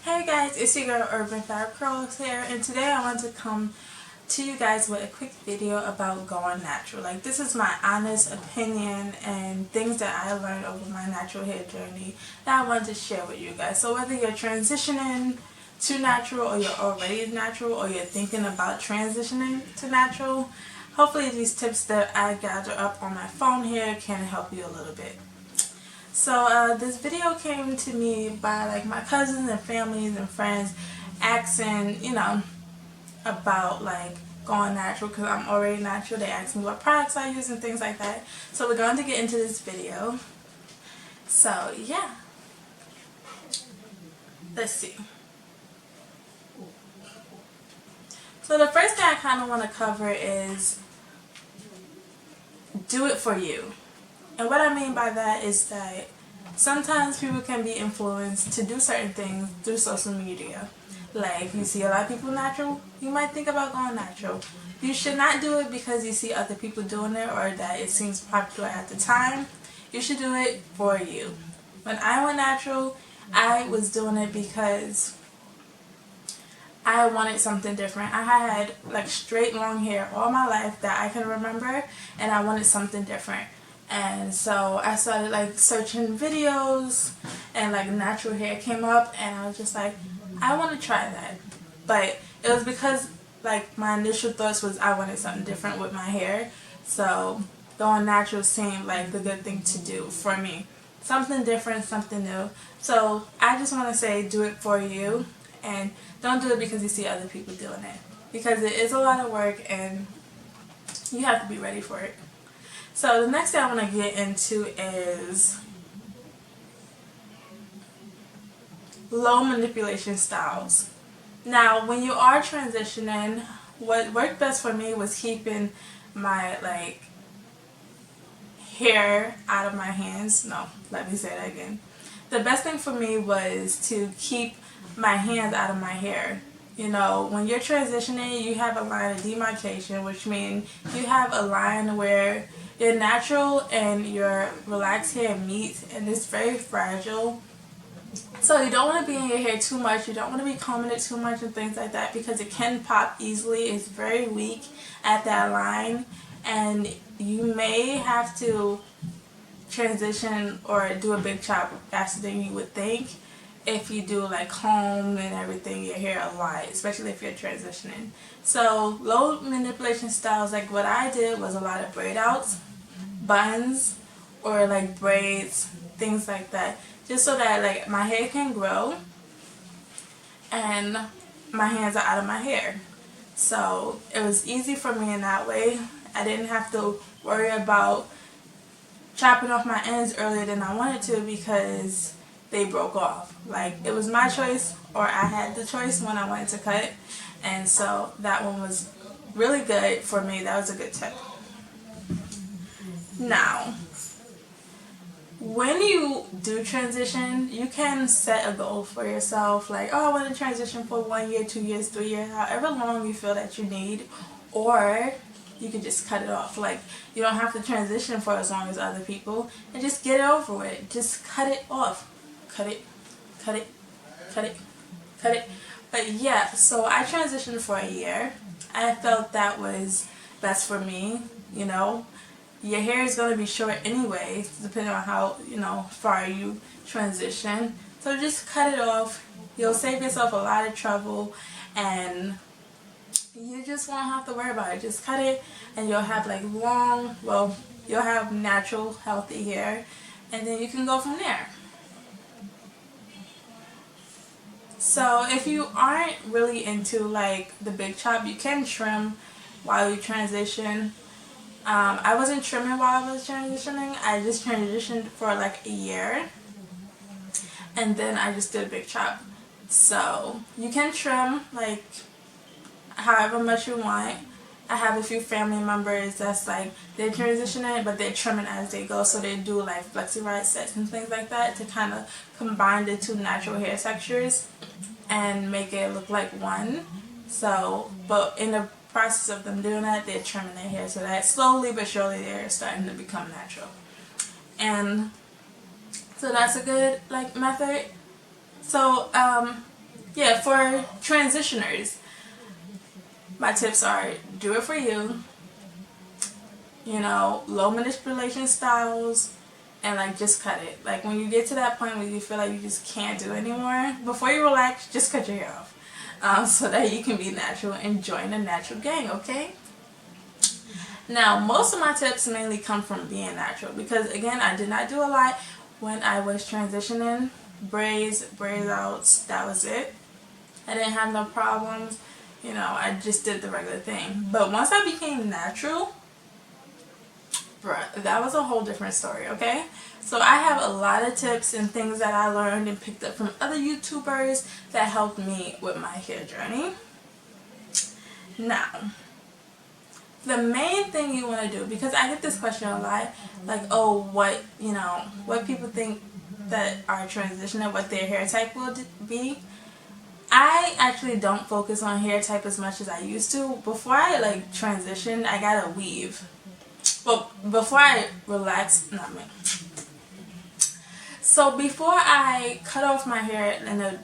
Hey guys, it's your girl Urban Fire Curls here, and today I want to come to you guys with a quick video about going natural. Like, this is my honest opinion and things that I learned over my natural hair journey that I wanted to share with you guys. So whether you're transitioning to natural, or you're already natural, or you're thinking about transitioning to natural, hopefully these tips that I gather up on my phone here can help you a little bit. So this video came to me by like my cousins and families and friends asking, about like going natural because I'm already natural. They asked me what products I use and things like that. So we're going to get into this video. So yeah, let's see. So the first thing I kind of want to cover is do it for you. And what I mean by that is that sometimes people can be influenced to do certain things through social media. Like, you see a lot of people natural, you might think about going natural. You should not do it because you see other people doing it or that it seems popular at the time. You should do it for you. When I went natural, I was doing it because I wanted something different. I had like straight long hair all my life that I can remember, and I wanted something different. And so I started like searching videos, and like natural hair came up, and I was just like, I want to try that. But it was because like my initial thoughts was I wanted something different with my hair. So going natural seemed like the good thing to do for me. Something different, something new. So I just want to say, do it for you, and don't do it because you see other people doing it. Because it is a lot of work and you have to be ready for it. So the next thing I want to get into is low manipulation styles. Now, when you are transitioning, what worked best for me was keeping my like hair out of my hands. No, let me say that again. The best thing for me was to keep my hands out of my hair. You know, when you're transitioning, you have a line of demarcation, which means you have a line where your natural and your relaxed hair meet, and it's very fragile. So you don't want to be in your hair too much. You don't want to be combing it too much and things like that because it can pop easily. It's very weak at that line, and you may have to transition or do a big chop faster than you would think if you do like comb and everything your hair a lot, especially if you're transitioning. So low manipulation styles, like what I did was a lot of braid outs, buns, or like braids, things like that, just so that like my hair can grow and my hands are out of my hair. So it was easy for me in that way. I didn't have to worry about chopping off my ends earlier than I wanted to because they broke off. Like, it was my choice, or I had the choice when I wanted to cut, and so that one was really good for me. That was a good tip. Now, when you do transition, you can set a goal for yourself, like, oh, I want to transition for 1 year, 2 years, 3 years, however long you feel that you need, or you can just cut it off. Like, you don't have to transition for as long as other people, and just get it over with. Just cut it off. Cut it, cut it, cut it, cut it. But yeah, so I transitioned for a year. I felt that was best for me. You know, your hair is going to be short anyway, depending on how, far you transition. So just cut it off. You'll save yourself a lot of trouble, and you just won't have to worry about it. Just cut it, and you'll have like you'll have natural, healthy hair, and then you can go from there. So if you aren't really into like the big chop, you can trim while you transition. I wasn't trimming while I was transitioning. I just transitioned for like a year, and then I just did a big chop. So you can trim like however much you want. I have a few family members that's like, they're transitioning but they're trimming as they go, so they do like flexi ride sets and things like that to kind of combine the two natural hair textures and make it look like one. So, but in the process of them doing that, they're trimming their hair so that slowly but surely they're starting to become natural. And so that's a good like method. So yeah, for transitioners, my tips are do it for you, you know, low manipulation styles, and like just cut it. Like when you get to that point where you feel like you just can't do anymore, before you relax, just cut your hair off. So that you can be natural and join the natural gang, okay? Now, most of my tips mainly come from being natural because, again, I did not do a lot when I was transitioning. Braids, braids outs, that was it. I didn't have no problems. You know, I just did the regular thing. But once I became natural, bruh, that was a whole different story, okay? So I have a lot of tips and things that I learned and picked up from other YouTubers that helped me with my hair journey. Now, the main thing you want to do, because I get this question a lot, like, oh, what, you know, what people think that are transitioning, what their hair type will be. I actually don't focus on hair type as much as I used to. Before I like transitioned, I got a weave. Well, before I relaxed, not me. So before I cut off my hair and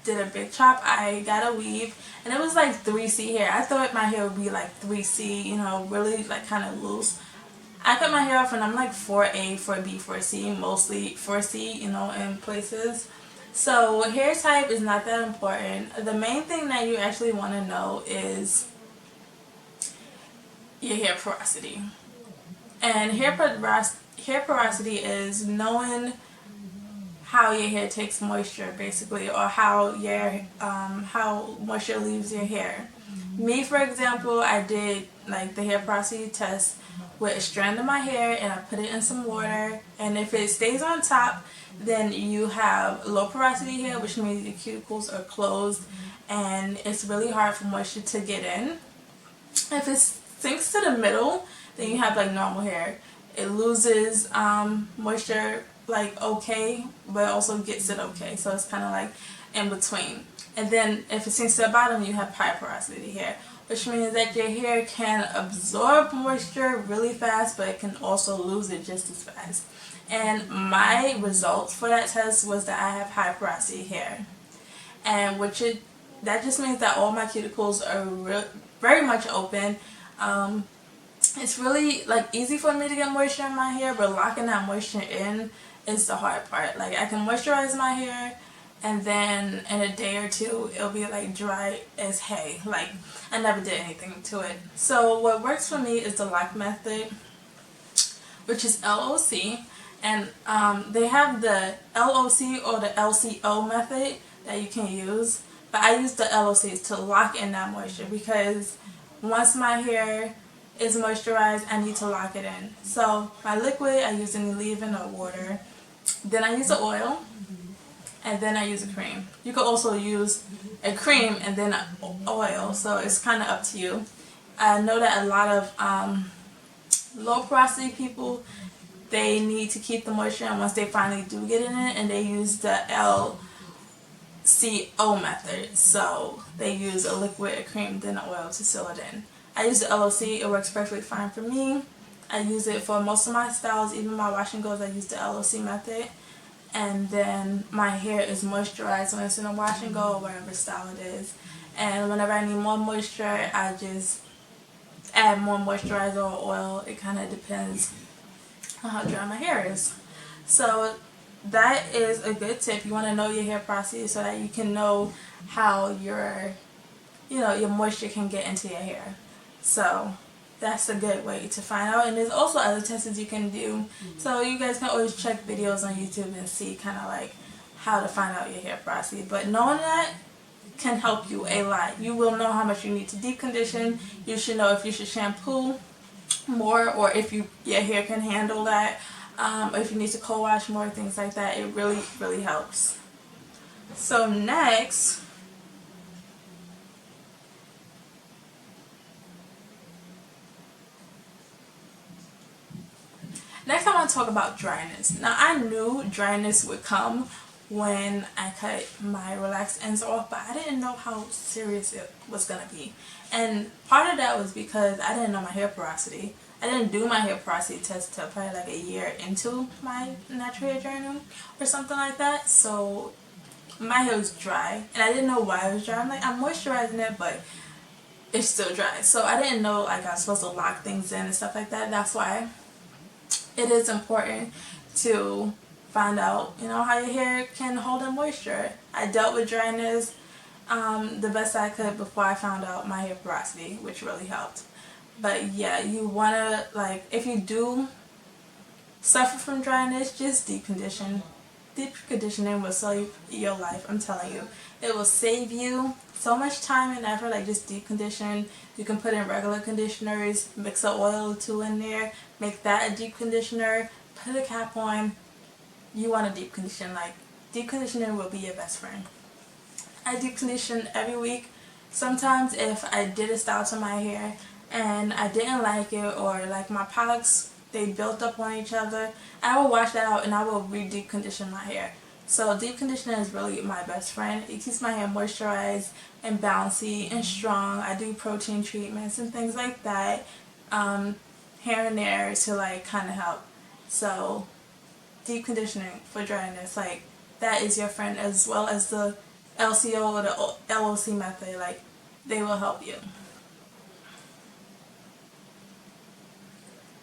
did a big chop, I got a weave, and it was like 3C hair. I thought my hair would be like 3C, you know, really like kind of loose. I cut my hair off and I'm like 4A, 4B, 4C, mostly 4C, you know, in places. So hair type is not that important. The main thing that you actually want to know is your hair porosity. And hair porosity is knowing how your hair takes moisture, basically, or how moisture leaves your hair. Me, for example, I did like the hair porosity test with a strand of my hair, and I put it in some water, and if it stays on top, then you have low porosity hair, which means your cuticles are closed and it's really hard for moisture to get in. If it sinks to the middle, then you have like normal hair. It loses moisture like okay, but also gets it okay, so it's kind of like in between. And then if it sinks to the bottom, you have high porosity hair, which means that your hair can absorb moisture really fast, but it can also lose it just as fast. And my results for that test was that I have high porosity hair, and that just means that all my cuticles are very much open. It's really like easy for me to get moisture in my hair, but locking that moisture in is the hard part. Like I can moisturize my hair, and then in a day or two it'll be like dry as hay. Like I never did anything to it. So what works for me is the lock method, which is LOC, and they have the LOC or the LCO method that you can use, but I use the LOC to lock in that moisture because once my hair is moisturized, I need to lock it in. So my liquid, I use any leave-in or water. Then I use the oil, and then I use a cream. You could also use a cream and then oil, so it's kind of up to you. I know that a lot of low porosity people, they need to keep the moisture, and once they finally do get in it, and they use the LCO method. So they use a liquid, a cream, then an oil to seal it in. I use the LOC, it works perfectly fine for me. I use it for most of my styles, even my wash and goes, I use the LOC method. And then my hair is moisturized when it's in a wash and go or whatever style it is. And whenever I need more moisture, I just add more moisturizer or oil. It kind of depends on how dry my hair is. So that is a good tip. You want to know your hair porosity so that you can know how your moisture can get into your hair. So that's a good way to find out. And there's also other tests you can do. So you guys can always check videos on YouTube and see kind of like how to find out your hair porosity. But knowing that can help you a lot. You will know how much you need to deep condition. You should know if you should shampoo more, or if your hair can handle that. If you need to co-wash more, things like that. It really, really helps. So next, I want to talk about dryness. Now, I knew dryness would come when I cut my relaxed ends off, but I didn't know how serious it was going to be. And part of that was because I didn't know my hair porosity. I didn't do my hair porosity test until probably like a year into my natural hair journey or something like that. So my hair was dry, and I didn't know why it was dry. I'm like, I'm moisturizing it, but it's still dry. So I didn't know like I was supposed to lock things in and stuff like that. That's why it is important to find out, how your hair can hold in moisture. I dealt with dryness the best I could before I found out my hair porosity, which really helped. But yeah, you want to, like, if you do suffer from dryness, just deep condition. Deep conditioning will save your life, I'm telling you. It will save you so much time and effort. Like, just deep condition. You can put in regular conditioners, mix an oil or two in there, make that a deep conditioner, put a cap on. You want to deep condition. Like, deep conditioning will be your best friend. I deep condition every week. Sometimes if I did a style to my hair and I didn't like it, or like my products, they built up on each other, I will wash that out and I will re-deep condition my hair. So deep conditioner is really my best friend. It keeps my hair moisturized and bouncy and strong. I do protein treatments and things like that here and there to like kind of help. So deep conditioning for dryness, like, that is your friend, as well as the LCO or the LOC method. Like, they will help you.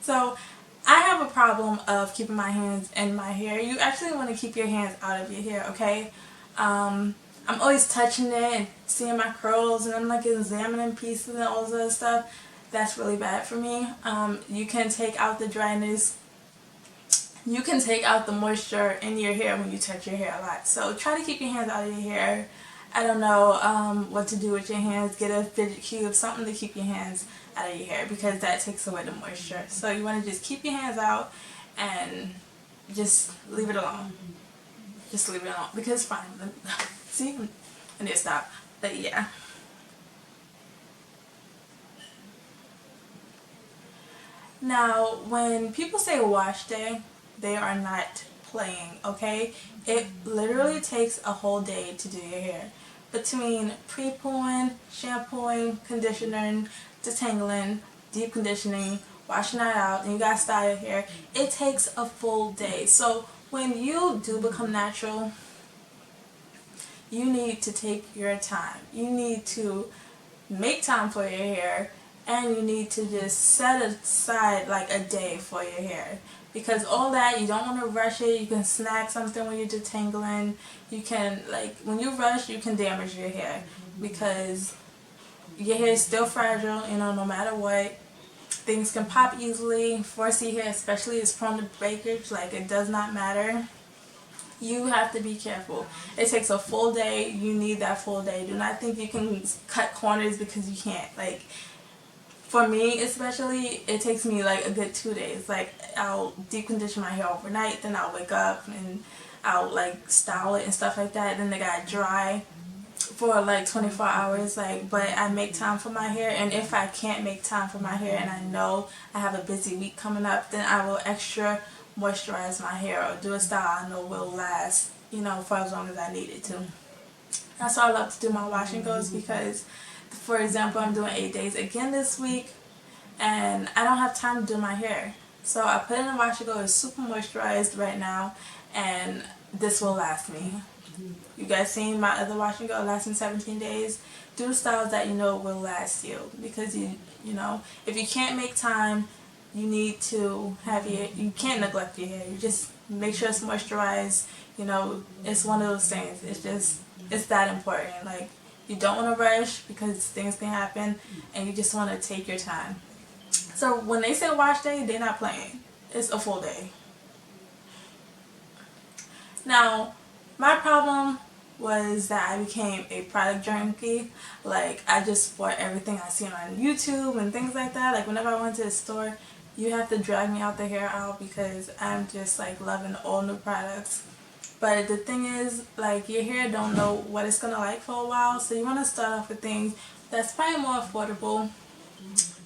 So I have a problem of keeping my hands in my hair. You actually want to keep your hands out of your hair, okay? I'm always touching it and seeing my curls, and I'm like examining pieces and all this other stuff. That's really bad for me. You can take out the dryness. You can take out the moisture in your hair when you touch your hair a lot. So try to keep your hands out of your hair. I don't know what to do with your hands. Get a fidget cube, something to keep your hands out of your hair, because that takes away the moisture. So you want to just keep your hands out and just leave it alone. Just leave it alone, because it's fine. See? I need to stop. But yeah. Now, when people say wash day, they are not playing, okay? It literally takes a whole day to do your hair. Between pre-pooing, shampooing, conditioning, detangling, deep conditioning, washing that out, and you gotta style your hair, it takes a full day. So when you do become natural, you need to take your time. You need to make time for your hair, and you need to just set aside like a day for your hair, because all that, you don't want to rush it. You can snag something when you're detangling. You can, like, when you rush, you can damage your hair, because your hair is still fragile, no matter what. Things can pop easily. 4C hair especially is prone to breakage. Like, it does not matter. You have to be careful. It takes a full day. You need that full day. Do not think you can cut corners, because you can't. Like, for me especially, it takes me like a good 2 days. Like, I'll deep condition my hair overnight, then I'll wake up and I'll like style it and stuff like that. Then they got dry for like 24 hours. Like, but I make time for my hair, and if I can't make time for my hair and I know I have a busy week coming up, then I will extra moisturize my hair or do a style I know will last, for as long as I need it to. That's why I love to do my wash and goes, because, for example, I'm doing 8 days again this week, and I don't have time to do my hair. So I put in a wash and go. It's super moisturized right now, and this will last me. You guys seen my other wash and go lasting 17 days? Do styles that you know will last you, because you know, if you can't make time, you need to have you can't neglect your hair. You just make sure it's moisturized. It's one of those things. It's that important. Like, you don't want to rush, because things can happen, and you just want to take your time. So when they say wash day, they're not playing. It's a full day. Now, my problem was that I became a product junkie. Like, I just bought everything I see on YouTube and things like that. Like, whenever I went to the store, you have to drag me out the hair aisle, because I'm just like loving all new products. But the thing is, like, your hair don't know what it's gonna like for a while, so you want to start off with things that's probably more affordable,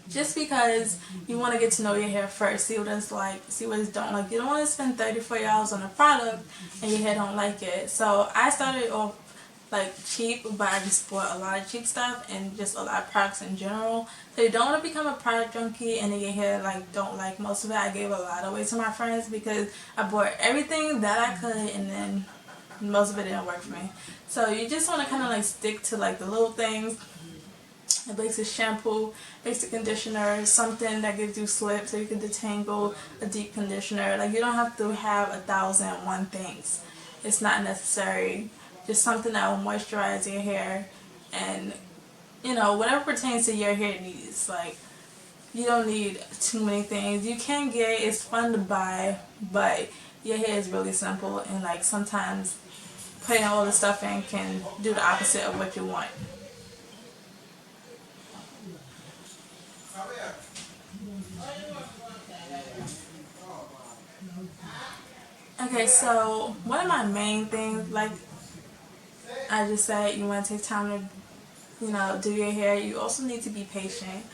just because you want to get to know your hair first, see what it's like, see what it don't like. You don't want to spend $30-40 on a product and your hair don't like it. So I started off like cheap, but I just bought a lot of cheap stuff and just a lot of products in general. So you don't want to become a product junkie and then your hair like don't like most of it. I gave a lot away to my friends, because I bought everything that I could, and then most of it didn't work for me. So you just want to kind of like stick to like the little things. A basic shampoo, basic conditioner, something that gives you slip so you can detangle, a deep conditioner. Like you don't have to have 1,001 things. It's not necessary. Just something that will moisturize your hair and, you know, whatever pertains to your hair needs. Like you don't need too many things. You can get, it's fun to buy, but your hair is really simple, and like sometimes putting all the stuff in can do the opposite of what you want. Okay, so one of my main things, like I just said, you want to take time to, you know, do your hair. You also need to be patient.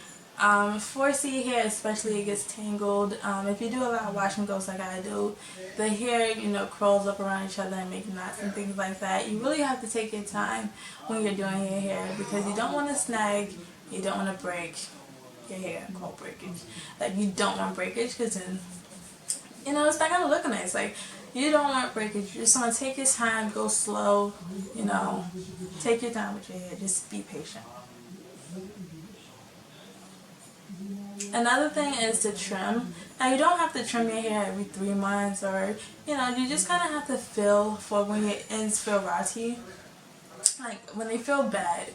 For your hair, especially, it gets tangled. If you do a lot of wash and goes like I do, the hair, you know, curls up around each other and make knots and things like that. You really have to take your time when you're doing your hair because you don't want to snag, you don't want to break your hair, called breakage. Like you don't want breakage because then, you know, it's not gonna look nice. Like you don't want breakage. You just want to take your time, go slow, you know, take your time with your hair. Just be patient. Another thing is to trim. Now you don't have to trim your hair every 3 months, or you know, you just kind of have to feel for when your ends feel rotty, like when they feel bad,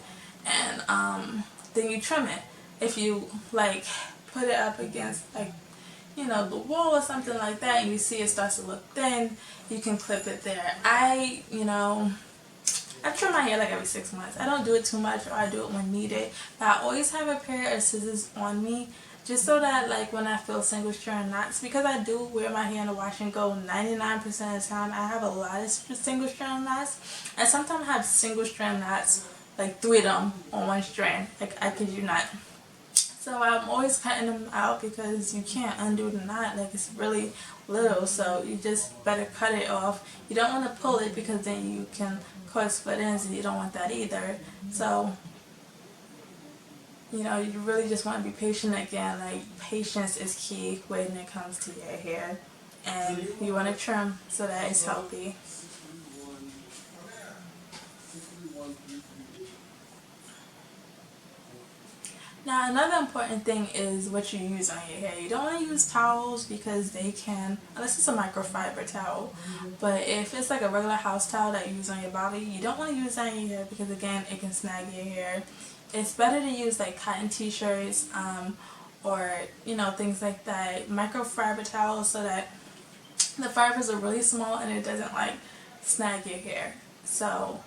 and then you trim it. If you like put it up against like, you know, the wall or something like that, and you see it starts to look thin, you can clip it there. You know, I trim my hair like every 6 months. I don't do it too much, or I do it when needed. But I always have a pair of scissors on me, just so that like when I feel single strand knots, because I do wear my hair in a wash and go 99% of the time, I have a lot of single strand knots. I sometimes have single strand knots, like 3 of them on one strand. Like I kid you not. So I'm always cutting them out because you can't undo the knot, like it's really little, so you just better cut it off. You don't want to pull it because then you can cause split ends, and you don't want that either. So, you know, you really just want to be patient again. Like patience is key when it comes to your hair, and you want to trim so that it's healthy. Now another important thing is what you use on your hair. You don't want to use towels because they can, unless it's a microfiber towel, but if it's like a regular house towel that you use on your body, you don't want to use that on your hair because again, it can snag your hair. It's better to use like cotton t-shirts or, you know, things like that, microfiber towels, so that the fibers are really small and it doesn't like snag your hair. So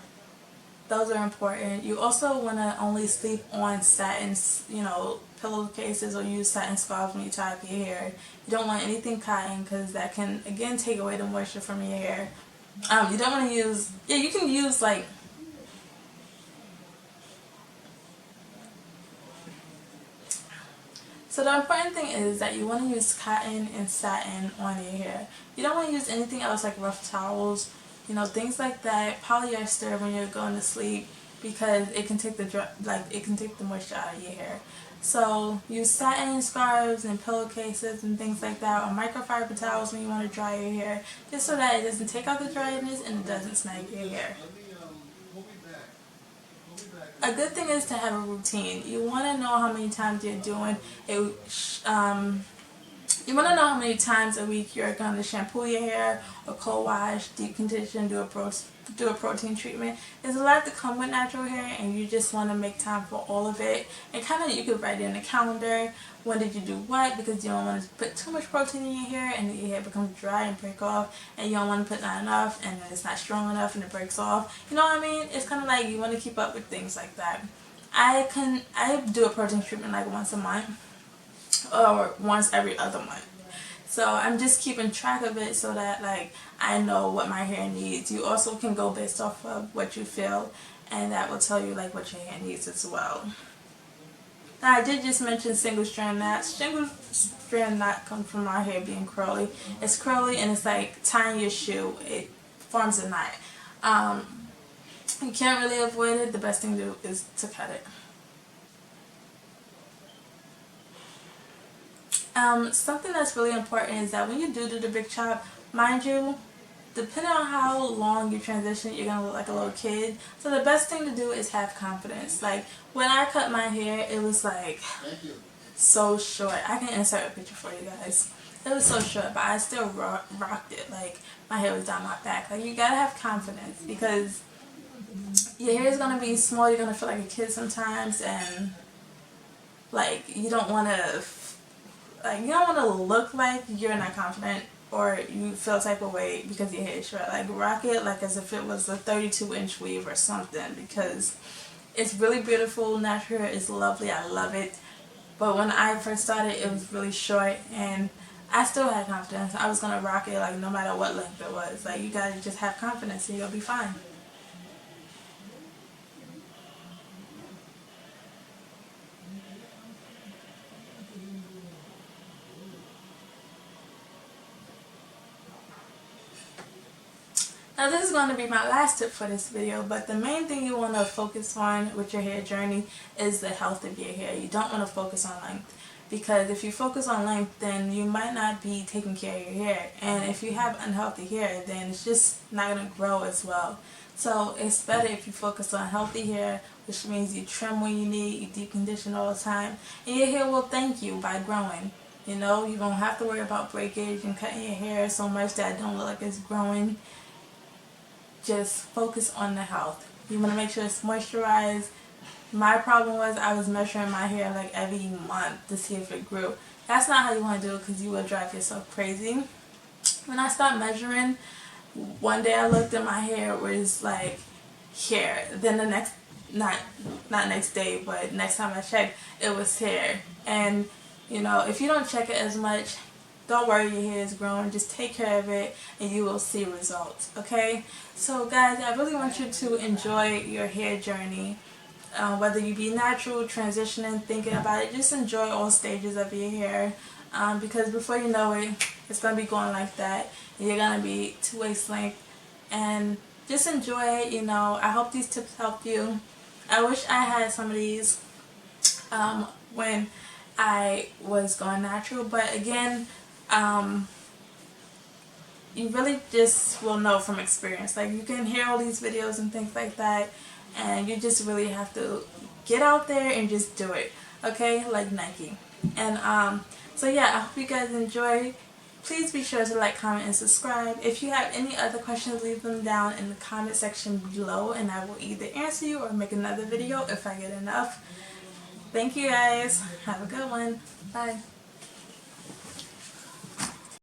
those are important. You also want to only sleep on satin, you know, pillowcases, or use satin scarves when you tie up your hair. You don't want anything cotton because that can, again, take away the moisture from your hair. You don't want to use, yeah, you can use like, so the important thing is that you want to use cotton and satin on your hair. You don't want to use anything else like rough towels, you know, things like that, polyester when you're going to sleep, because it can take the moisture out of your hair. So use satin scarves and pillowcases and things like that, or microfiber towels when you want to dry your hair, just so that it doesn't take out the dryness and it doesn't snag your hair. A good thing is to have a routine. You want to know how many times you're doing it. You want to know how many times a week you're going to shampoo your hair, or cold wash, deep condition, do a protein treatment. There's a lot to come with natural hair, and you just want to make time for all of it. And kind of, you could write it in a calendar, when did you do what, because you don't want to put too much protein in your hair and your hair becomes dry and break off, and you don't want to put not enough and then it's not strong enough and it breaks off. You know what I mean? It's kind of like you want to keep up with things like that. I do a protein treatment like once a month or once every other month. So I'm just keeping track of it so that like I know what my hair needs. You also can go based off of what you feel, and that will tell you like what your hair needs as well. Now I did just mention single strand knots. Single strand knot comes from our hair being curly. It's curly and it's like tying your shoe. It forms a knot. You can't really avoid it. The best thing to do is to cut it. Something that's really important is that when you do the big chop, mind you, depending on how long you transition, you're gonna look like a little kid. So the best thing to do is have confidence. Like when I cut my hair, it was like so short. I can insert a picture for you guys. It was so short, but I still rocked it. Like my hair was down my back. Like you gotta have confidence because your hair is gonna be small. You're gonna feel like a kid sometimes, and like you don't wanna look like you're not confident or you feel type of way because your hair is short. Like rock it like as if it was a 32-inch weave or something, because it's really beautiful. Natural hair is lovely. I love it. But when I first started, it was really short, and I still had confidence. I was gonna rock it like no matter what length it was. Like you gotta just have confidence and you'll be fine. Now this is going to be my last tip for this video, but the main thing you want to focus on with your hair journey is the health of your hair. You don't want to focus on length, because if you focus on length, then you might not be taking care of your hair, and if you have unhealthy hair, then it's just not going to grow as well. So it's better if you focus on healthy hair, which means you trim when you need, you deep condition all the time, and your hair will thank you by growing. You know, you don't have to worry about breakage and cutting your hair so much that it don't look like it's growing. Just focus on the health. You want to make sure it's moisturized. My problem was I was measuring my hair like every month to see if it grew. That's not how you want to do it, because you will drive yourself crazy. When I stopped measuring, one day I looked at my hair, it was like hair. Then the next, not next day, but next time I checked, it was hair. And you know, if you don't check it as much, don't worry your hair is growing. Just take care of it and you will see results, okay? So guys, I really want you to enjoy your hair journey. Whether you be natural, transitioning, thinking about it, just enjoy all stages of your hair. Because before you know it, it's going to be going like that. And you're going to be to waist length. And just enjoy it, you know. I hope these tips help you. I wish I had some of these when I was going natural. But again, you really just will know from experience. Like you can hear all these videos and things like that, and you just really have to get out there and just do it, okay? Like Nike. And so yeah, I hope you guys enjoy. Please be sure to like, comment, and subscribe. If you have any other questions, leave them down in the comment section below, and I will either answer you or make another video if I get enough. Thank you guys. Have a good one. Bye.